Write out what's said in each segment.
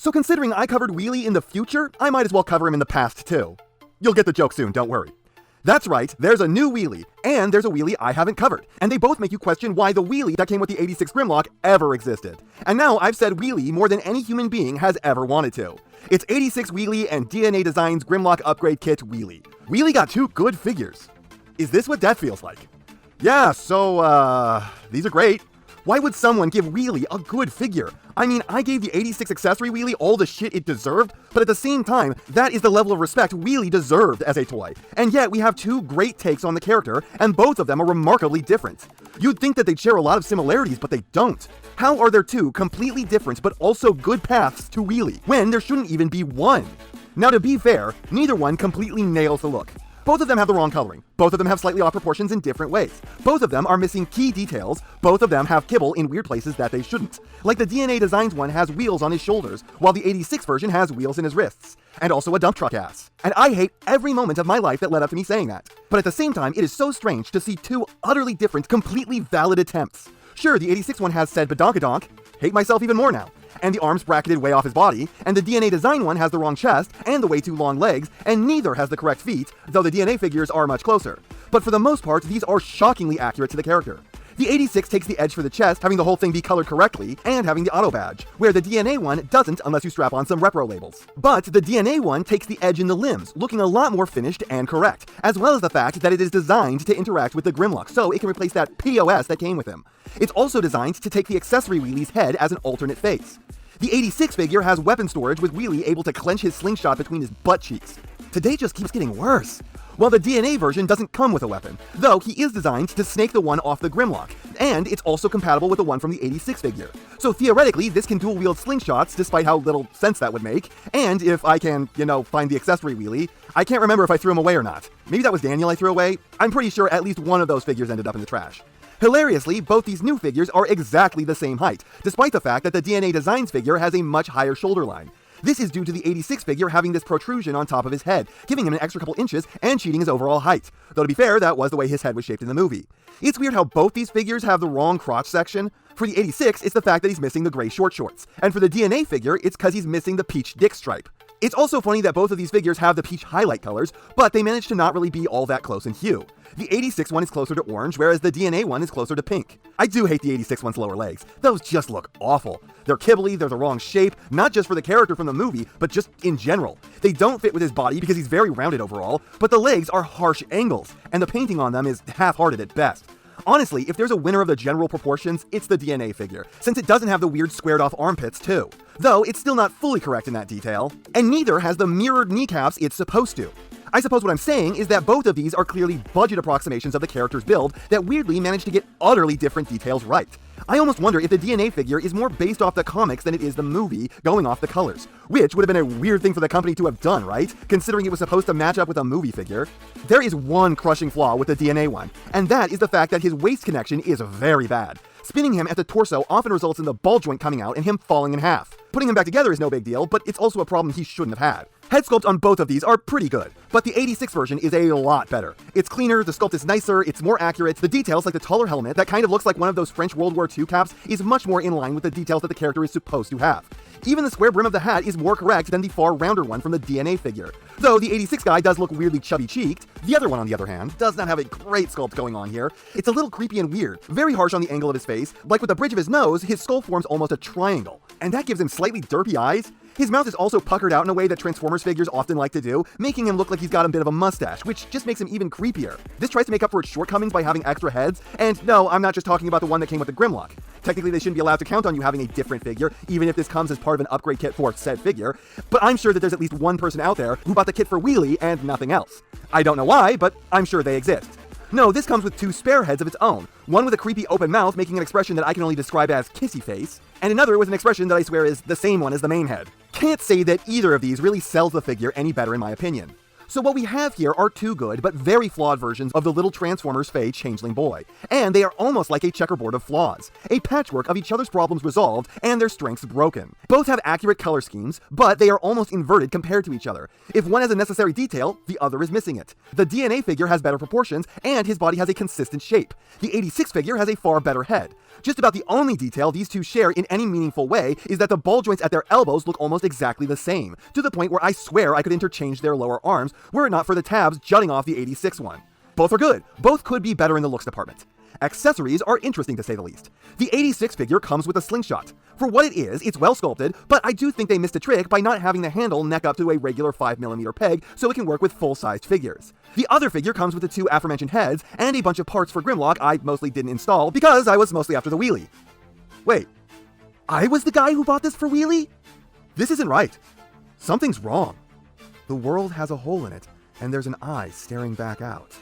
So considering I covered Wheelie in the future, I might as well cover him in the past too. You'll get the joke soon, don't worry. That's right, there's a new Wheelie, and there's a Wheelie I haven't covered, and they both make you question why the Wheelie that came with the 86 Grimlock ever existed. And now I've said Wheelie more than any human being has ever wanted to. It's 86 Wheelie and DNA Designs Grimlock Upgrade Kit Wheelie. Wheelie got two good figures. Is this what death feels like? Yeah, so, these are great. Why would someone give Wheelie a good figure? I mean, I gave the 86 accessory Wheelie all the shit it deserved, but at the same time, that is the level of respect Wheelie deserved as a toy. And yet, we have two great takes on the character, and both of them are remarkably different. You'd think that they'd share a lot of similarities, but they don't. How are there two completely different but also good paths to Wheelie, when there shouldn't even be one? Now to be fair, neither one completely nails the look. Both of them have the wrong coloring. Both of them have slightly off proportions in different ways. Both of them are missing key details. Both of them have kibble in weird places that they shouldn't. Like the DNA Designs one has wheels on his shoulders, while the 86 version has wheels in his wrists. And also a dump truck ass. And I hate every moment of my life that led up to me saying that. But at the same time, it is so strange to see two utterly different, completely valid attempts. Sure, the 86 one has said badonkadonk. Hate myself even more now. And the arms bracketed way off his body, and the DNA Design one has the wrong chest and the way too long legs, and neither has the correct feet, though the DNA figures are much closer. But for the most part, these are shockingly accurate to the character. The 86 takes the edge for the chest, having the whole thing be colored correctly, and having the auto badge, where the DNA one doesn't unless you strap on some repro labels. But the DNA one takes the edge in the limbs, looking a lot more finished and correct, as well as the fact that it is designed to interact with the Grimlock, so it can replace that POS that came with him. It's also designed to take the accessory Wheelie's head as an alternate face. The 86 figure has weapon storage with Wheelie able to clench his slingshot between his butt cheeks. Today just keeps getting worse. While the DNA version doesn't come with a weapon, though he is designed to snake the one off the Grimlock, and it's also compatible with the one from the 86 figure. So theoretically, this can dual-wield slingshots, despite how little sense that would make, and if I can, find the accessory Wheelie, I can't remember if I threw him away or not. Maybe that was Daniel I threw away? I'm pretty sure at least one of those figures ended up in the trash. Hilariously, both these new figures are exactly the same height, despite the fact that the DNA Designs figure has a much higher shoulder line. This is due to the 86 figure having this protrusion on top of his head, giving him an extra couple inches and cheating his overall height. Though to be fair, that was the way his head was shaped in the movie. It's weird how both these figures have the wrong crotch section. For the 86, it's the fact that he's missing the gray short shorts, and for the DNA figure, it's because he's missing the peach dick stripe. It's also funny that both of these figures have the peach highlight colors, but they manage to not really be all that close in hue. The 86 one is closer to orange, whereas the DNA one is closer to pink. I do hate the 86 one's lower legs. Those just look awful. They're kibbly, they're the wrong shape, not just for the character from the movie, but just in general. They don't fit with his body because he's very rounded overall, but the legs are harsh angles, and the painting on them is half-hearted at best. Honestly, if there's a winner of the general proportions, it's the DNA figure, since it doesn't have the weird squared-off armpits too. Though, it's still not fully correct in that detail, and neither has the mirrored kneecaps it's supposed to. I suppose what I'm saying is that both of these are clearly budget approximations of the character's build that weirdly manage to get utterly different details right. I almost wonder if the DNA figure is more based off the comics than it is the movie, going off the colors. Which would have been a weird thing for the company to have done, right? Considering it was supposed to match up with a movie figure. There is one crushing flaw with the DNA one, and that is the fact that his waist connection is very bad. Spinning him at the torso often results in the ball joint coming out and him falling in half. Putting him back together is no big deal, but it's also a problem he shouldn't have had. Head sculpt on both of these are pretty good, but the 86 version is a lot better. It's cleaner, the sculpt is nicer, it's more accurate, the details like the taller helmet that kind of looks like one of those French World War II caps is much more in line with the details that the character is supposed to have. Even the square brim of the hat is more correct than the far rounder one from the DNA figure. Though the 86 guy does look weirdly chubby-cheeked, the other one on the other hand does not have a great sculpt going on here. It's a little creepy and weird, very harsh on the angle of his face, like with the bridge of his nose, his skull forms almost a triangle, and that gives him slightly derpy eyes. His mouth is also puckered out in a way that Transformers figures often like to do, making him look like he's got a bit of a mustache, which just makes him even creepier. This tries to make up for its shortcomings by having extra heads, and no, I'm not just talking about the one that came with the Grimlock. Technically, they shouldn't be allowed to count on you having a different figure, even if this comes as part of an upgrade kit for said figure, but I'm sure that there's at least one person out there who bought the kit for Wheelie and nothing else. I don't know why, but I'm sure they exist. No, this comes with two spare heads of its own, one with a creepy open mouth making an expression that I can only describe as kissy face, and another with an expression that I swear is the same one as the main head. Can't say that either of these really sells the figure any better in my opinion. So what we have here are two good, but very flawed versions of the little Transformers Faye changeling boy. And they are almost like a checkerboard of flaws. A patchwork of each other's problems resolved, and their strengths broken. Both have accurate color schemes, but they are almost inverted compared to each other. If one has a necessary detail, the other is missing it. The DNA figure has better proportions, and his body has a consistent shape. The 86 figure has a far better head. Just about the only detail these two share in any meaningful way is that the ball joints at their elbows look almost exactly the same, to the point where I swear I could interchange their lower arms were it not for the tabs jutting off the 86 one. Both are good. Both could be better in the looks department. Accessories are interesting to say the least. The 86 figure comes with a slingshot. For what it is, it's well sculpted, but I do think they missed a trick by not having the handle neck up to a regular 5mm peg so it can work with full-sized figures. The other figure comes with the two aforementioned heads and a bunch of parts for Grimlock I mostly didn't install because I was mostly after the Wheelie. Wait, I was the guy who bought this for Wheelie? This isn't right. Something's wrong. The world has a hole in it, and there's an eye staring back out.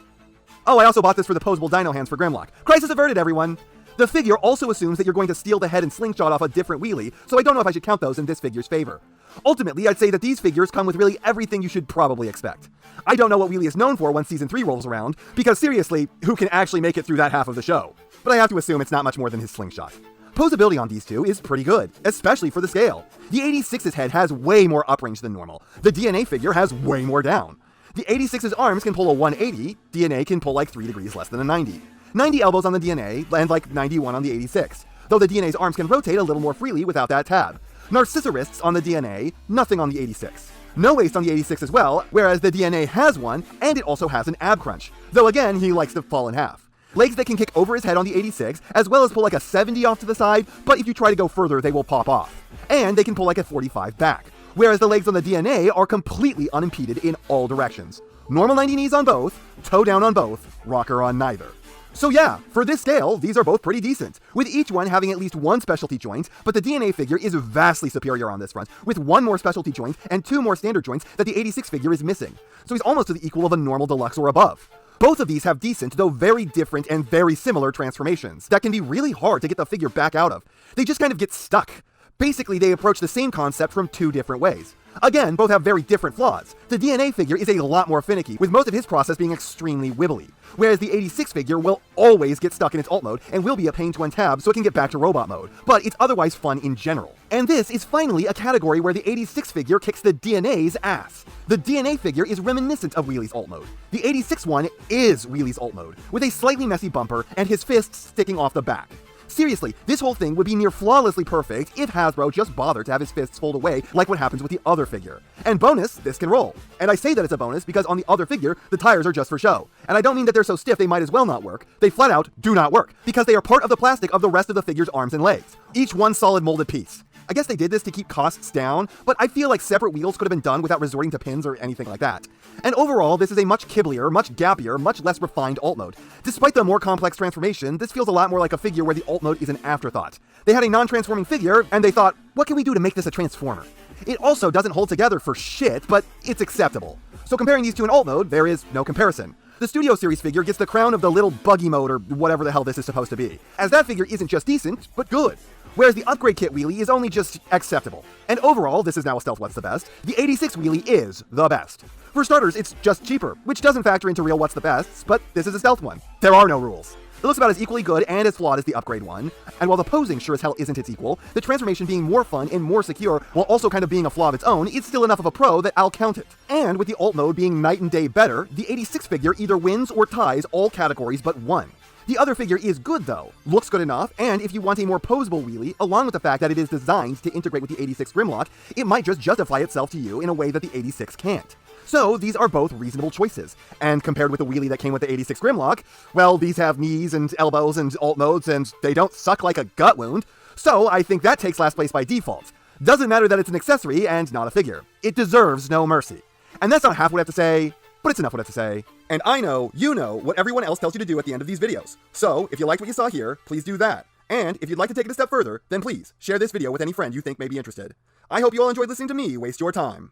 Oh, I also bought this for the posable dino hands for Grimlock. Crisis averted, everyone! The figure also assumes that you're going to steal the head and slingshot off a different Wheelie, so I don't know if I should count those in this figure's favor. Ultimately, I'd say that these figures come with really everything you should probably expect. I don't know what Wheelie is known for once Season 3 rolls around, because seriously, who can actually make it through that half of the show? But I have to assume it's not much more than his slingshot. Posability on these two is pretty good, especially for the scale. The 86's head has way more uprange than normal. The DNA figure has way more down. The 86's arms can pull a 180, DNA can pull like 3 degrees less than a 90. 90 elbows on the DNA, and like 91 on the 86, though the DNA's arms can rotate a little more freely without that tab. Narcissa wrists on the DNA, nothing on the 86. No waist on the 86 as well, whereas the DNA has one, and it also has an ab crunch, though again, he likes to fall in half. Legs that can kick over his head on the 86, as well as pull like a 70 off to the side, but if you try to go further, they will pop off. And they can pull like a 45 back, whereas the legs on the DNA are completely unimpeded in all directions. Normal 90 knees on both, toe down on both, rocker on neither. So yeah, for this scale, these are both pretty decent, with each one having at least one specialty joint, but the DNA figure is vastly superior on this front, with one more specialty joint and two more standard joints that the 86 figure is missing, so he's almost to the equal of a normal deluxe or above. Both of these have decent, though very different and very similar transformations that can be really hard to get the figure back out of. They just kind of get stuck. Basically, they approach the same concept from two different ways. Again, both have very different flaws. The DNA figure is a lot more finicky, with most of his process being extremely wibbly, whereas the 86 figure will always get stuck in its alt mode and will be a pain to untab so it can get back to robot mode, but it's otherwise fun in general. And this is finally a category where the 86 figure kicks the DNA's ass. The DNA figure is reminiscent of Wheelie's alt mode. The 86 one is Wheelie's alt mode, with a slightly messy bumper and his fists sticking off the back. Seriously, this whole thing would be near flawlessly perfect if Hasbro just bothered to have his fists fold away like what happens with the other figure. And bonus, this can roll. And I say that it's a bonus because on the other figure, the tires are just for show. And I don't mean that they're so stiff they might as well not work. They flat out do not work, because they are part of the plastic of the rest of the figure's arms and legs. Each one solid molded piece. I guess they did this to keep costs down, but I feel like separate wheels could have been done without resorting to pins or anything like that. And overall, this is a much kibblier, much gappier, much less refined alt mode. Despite the more complex transformation, this feels a lot more like a figure where the alt mode is an afterthought. They had a non-transforming figure, and they thought, what can we do to make this a transformer? It also doesn't hold together for shit, but it's acceptable. So comparing these to an alt mode, there is no comparison. The Studio Series figure gets the crown of the little buggy mode or whatever the hell this is supposed to be, as that figure isn't just decent, but good. Whereas the upgrade kit Wheelie is only just acceptable. And overall, this is now a stealth what's the best, the 86 Wheelie is the best. For starters, it's just cheaper, which doesn't factor into real what's the best, but this is a stealth one. There are no rules. It looks about as equally good and as flawed as the upgrade one, and while the posing sure as hell isn't its equal, the transformation being more fun and more secure while also kind of being a flaw of its own, it's still enough of a pro that I'll count it. And with the alt mode being night and day better, the 86 figure either wins or ties all categories but one. The other figure is good though, looks good enough, and if you want a more posable Wheelie, along with the fact that it is designed to integrate with the 86 Grimlock, it might just justify itself to you in a way that the 86 can't. So these are both reasonable choices, and compared with the Wheelie that came with the 86 Grimlock, well, these have knees and elbows and alt modes, and they don't suck like a gut wound, so I think that takes last place by default. Doesn't matter that it's an accessory and not a figure. It deserves no mercy. And that's not half what I have to say, but it's enough what I have to say. And I know, you know, what everyone else tells you to do at the end of these videos. So, if you liked what you saw here, please do that. And if you'd like to take it a step further, then please, share this video with any friend you think may be interested. I hope you all enjoyed listening to me waste your time.